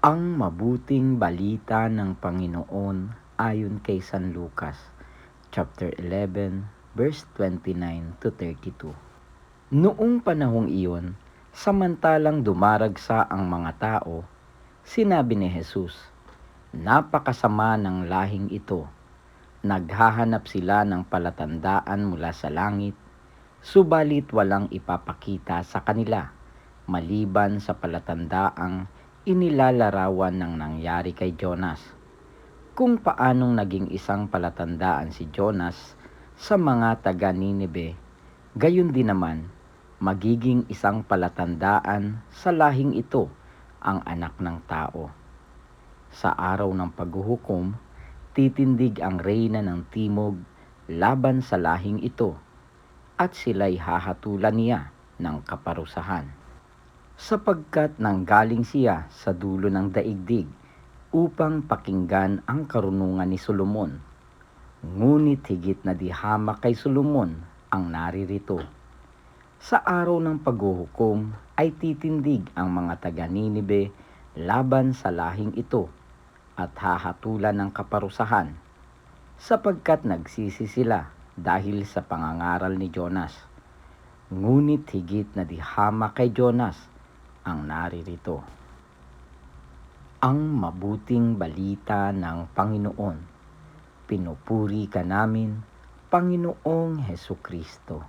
Ang mabuting balita ng Panginoon ayon kay San Lucas, chapter 11, verse 29 to 32. Noong panahong iyon, samantalang dumaragsa ang mga tao, sinabi ni Jesus, "Napakasama ng lahing ito. Naghahanap sila ng palatandaan mula sa langit, subalit walang ipapakita sa kanila, maliban sa palatandaang inilalarawan ng nangyari kay Jonas. Kung paanong naging isang palatandaan si Jonas sa mga taga Ninibe, gayon din naman, magiging isang palatandaan sa lahing ito ang anak ng tao. Sa araw ng paghuhukom, titindig ang reyna ng timog laban sa lahing ito, at sila'y hahatulan niya ng kaparusahan. Sapagkat nanggaling siya sa dulo ng daigdig upang pakinggan ang karunungan ni Solomon. Ngunit higit na di hamak kay Solomon ang naririto. Sa araw ng paghuhukom ay titindig ang mga taga Ninibe laban sa lahing ito at hahatulan ng kaparusahan, sapagkat nagsisi sila dahil sa pangangaral ni Jonas. Ngunit higit na di hamak kay Jonas ang naririto." Ang mabuting balita ng Panginoon. Pinupuri ka namin, Panginoong Hesukristo.